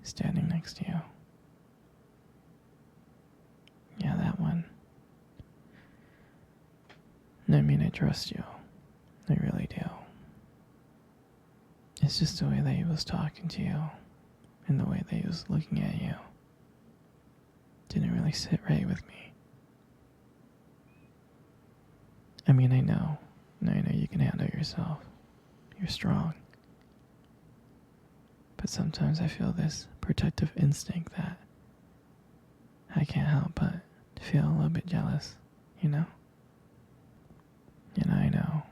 standing next to you. Yeah, that one. I mean, I trust you. I really do. It's just the way that he was talking to you and the way that he was looking at you didn't really sit right with me. I mean, I know you can handle yourself. You're strong. But sometimes I feel this protective instinct that I can't help but feel a little bit jealous, you know? And I know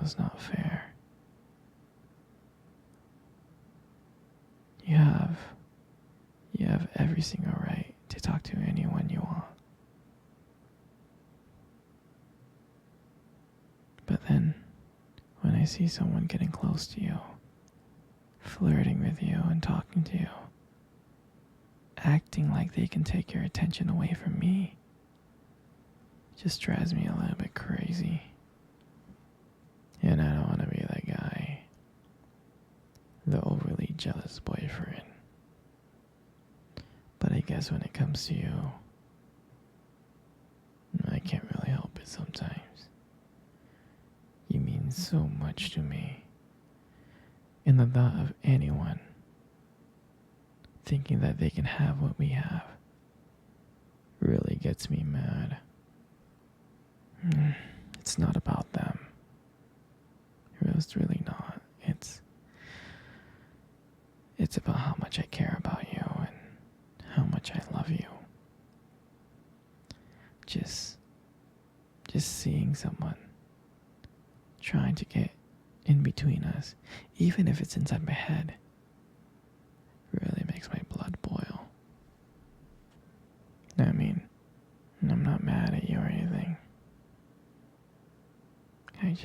it's not fair. You have every single right to talk to anyone you want. But then, when I see someone getting close to you, flirting with you and talking to you, acting like they can take your attention away from me, it just drives me a little bit crazy. And I don't want to be that guy, the overly jealous boyfriend. But I guess when it comes to you, I can't really help it sometimes. You mean so much to me. And the thought of anyone thinking that they can have what we have really gets me mad. It's not about them. It's really not. It's about how much I care about you and how much I love you. Just seeing someone trying to get in between us, even if it's inside my head, really makes my blood boil. I mean, I'm not mad at you or anything. I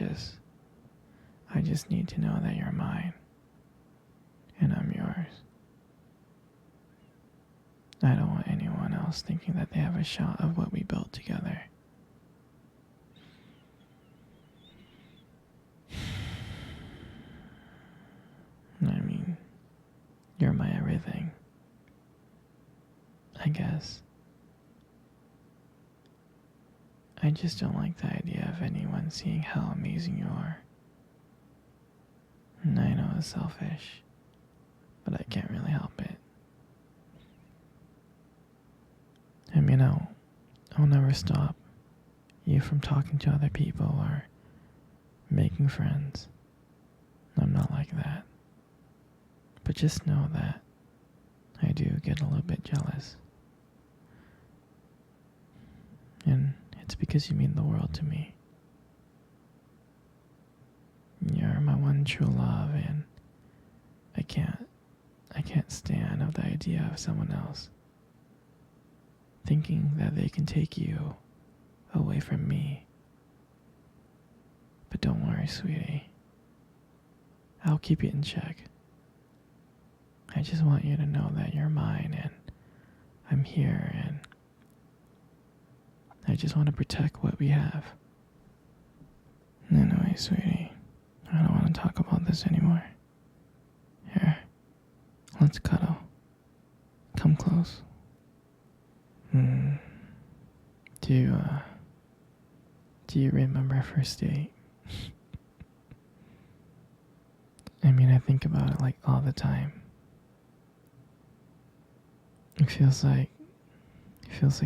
just need to know that you're mine and I'm yours. I don't want anyone else thinking that they have a shot of what we built together. I mean, you're my everything. I guess. I just don't like the idea of anyone seeing how amazing you are. And I know it's selfish, but I can't really help it. I mean, I'll never stop you from talking to other people or making friends. I'm not like that. But just know that I do get a little bit jealous. And it's because you mean the world to me. You're my one true love, and I can't stand of the idea of someone else thinking that they can take you away from me. But don't worry, sweetie. I'll keep you in check. I just want you to know that you're mine and I'm here, and I just want to protect what we have. Anyway, sweetie, I don't want to talk about this anymore. Here, let's cuddle. Come close. Do you remember our first date? I mean, I think about it like all the time. It feels like it was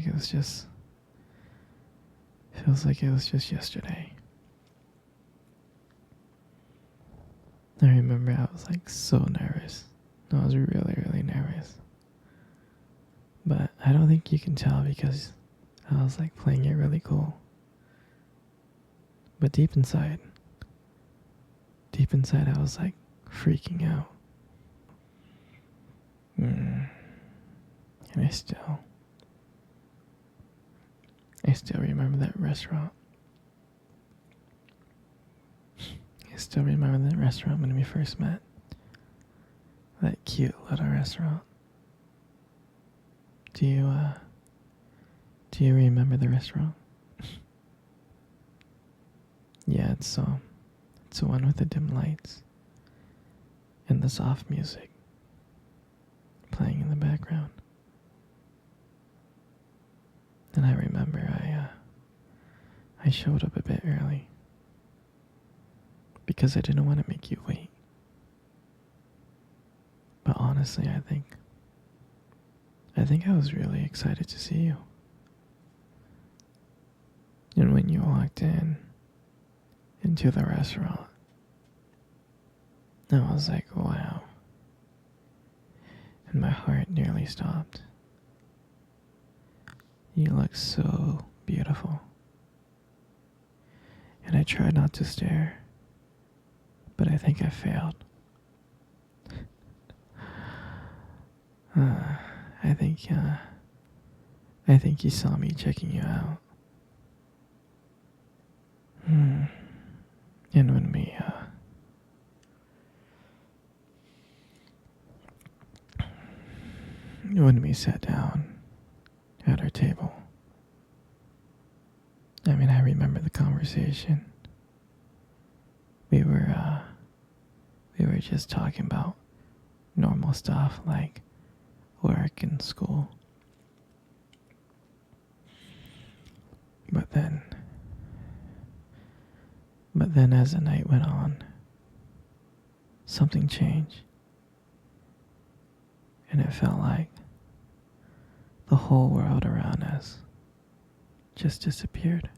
just yesterday. I remember I was like so nervous. I was really, really nervous. But I don't think you can tell because I was like playing it really cool. But deep inside I was like freaking out. And I still remember that restaurant. I still remember that restaurant when we first met. That cute little restaurant. Do you remember the restaurant? Yeah, it's the one with the dim lights and the soft music. playing in the background. And I remember I showed up a bit early because I didn't want to make you wait. But honestly, I think I was really excited to see you. And when you walked into the restaurant, I was like, wow. And my heart nearly stopped. You look so beautiful. And I tried not to stare, but I think I failed. I think you saw me checking you out. And when we sat down at our table, I remember the conversation. We were just talking about normal stuff like work and school. But then as the night went on, something changed. And it felt like the whole world around us just disappeared.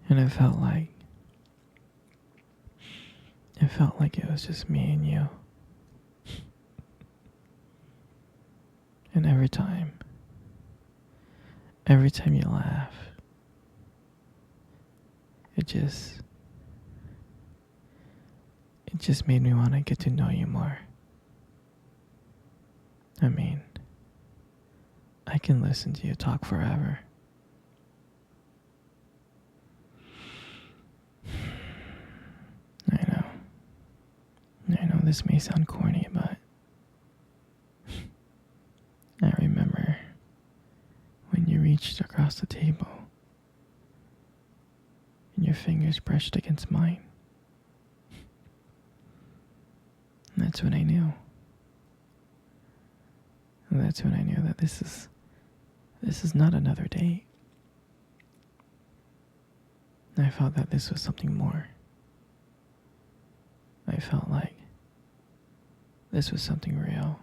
And it felt like it was just me and you. And every time you laugh, it just made me want to get to know you more. I can listen to you talk forever. I know this may sound corny, but I remember when you reached across the table and your fingers brushed against mine. And that's when I knew. And that's when I knew that this is not another date. I felt that this was something more. I felt like this was something real.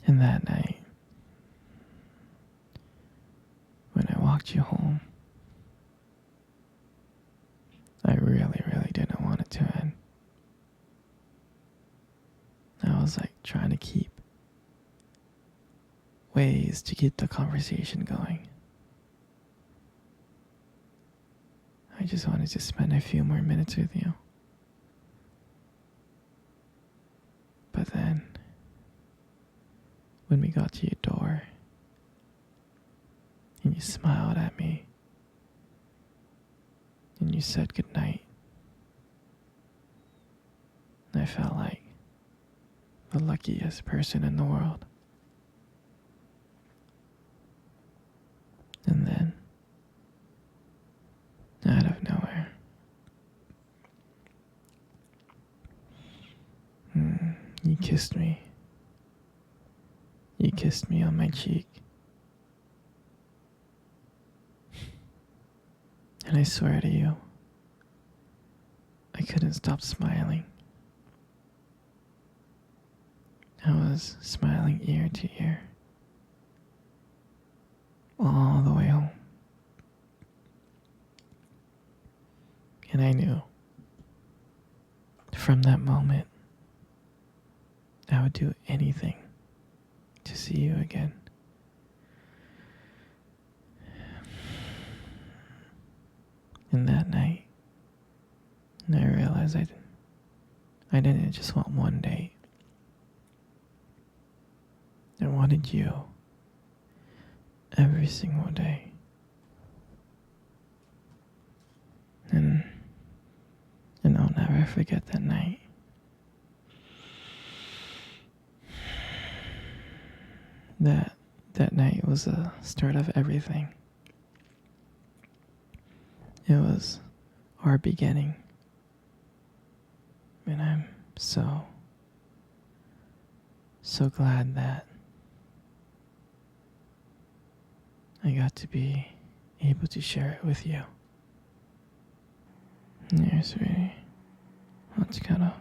And that night, when I walked you home, I really, really didn't want it to end. I was like trying to keep ways to keep the conversation going. I just wanted to spend a few more minutes with you. But then, when we got to your door, and you smiled at me, and you said goodnight, I felt like the luckiest person in the world. And then, out of nowhere, you kissed me. You kissed me on my cheek. And I swear to you, I couldn't stop smiling. I was smiling ear to ear, all the way home. And I knew, from that moment, I would do anything to see you again. And that night, I realized I didn't just want one date. I wanted you every single day. And I'll never forget that night. That night was the start of everything. It was our beginning And I'm so, so glad that I got to be able to share it with you. Here, sweetie. Let's cuddle.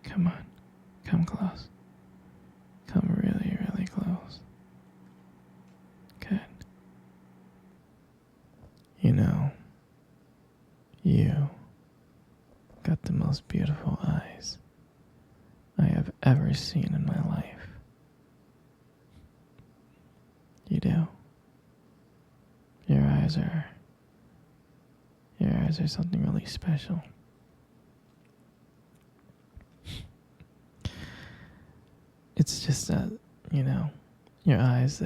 Come on. Come close. Come really, really close. Good. You know, you got the most beautiful eyes I have ever seen in my life. You do. Your eyes are something really special. It's just that, your eyes,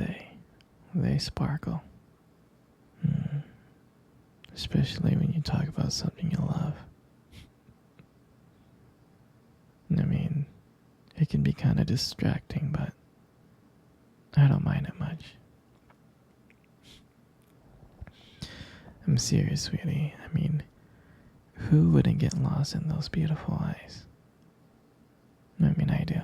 they sparkle. Especially when you talk about something you love. I mean, it can be kind of distracting, but I don't mind it much. I'm serious, sweetie. I mean, who wouldn't get lost in those beautiful eyes? I mean, I do.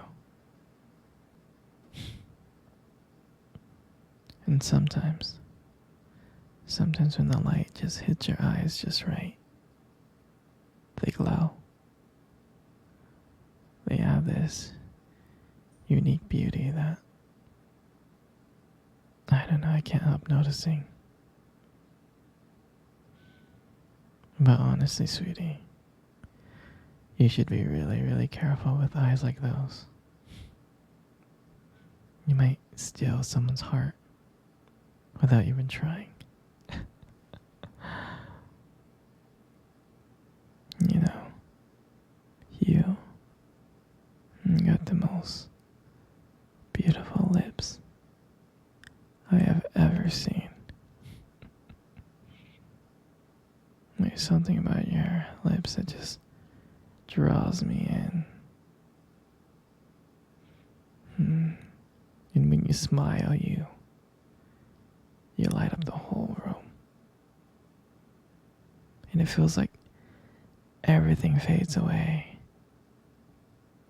And sometimes when the light just hits your eyes just right, they glow. They have this unique beauty that, I don't know, I can't help noticing. But honestly, sweetie, you should be really, really careful with eyes like those. You might steal someone's heart without even trying. You got the most beautiful lips I have ever seen. There's something about your lips that just draws me in. And when you smile, you light up the whole room. And it feels like everything fades away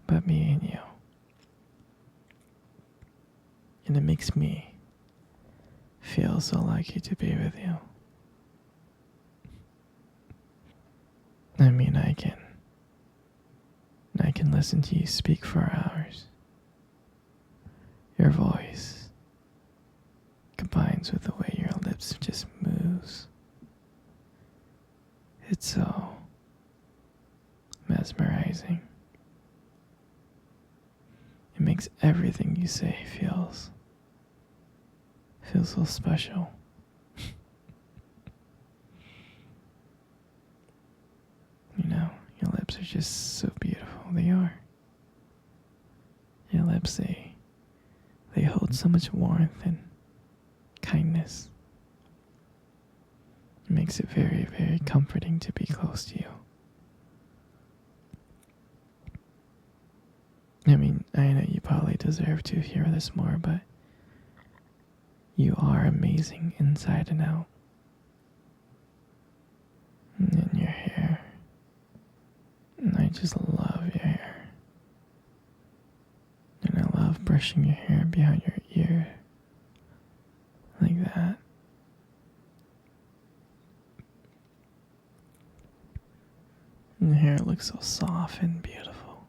but me and you. And it makes me feel so lucky to be with you. I mean, I can listen to you speak for hours. Your voice combines with the way your lips just moves. It's so mesmerizing. It makes everything you say feels so special. Your lips are just so beautiful. They are. Your lips, they hold so much warmth and kindness. It makes it very, very comforting to be close to you. I mean, I know you probably deserve to hear this more, but you are amazing inside and out. And your hair. And I just love your hair. And I love brushing your hair behind your ear. Like that. And your hair looks so soft and beautiful.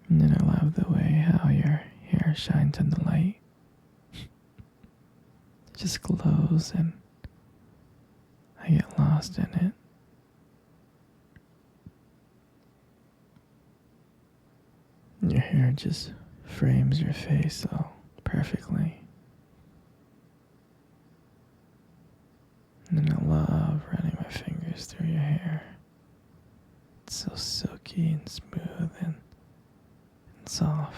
And then I love the way how your hair shines in the light. It just glows and I get lost in it. Your hair just frames your face so perfectly. And then I love running my fingers through your hair. It's so silky and smooth and soft.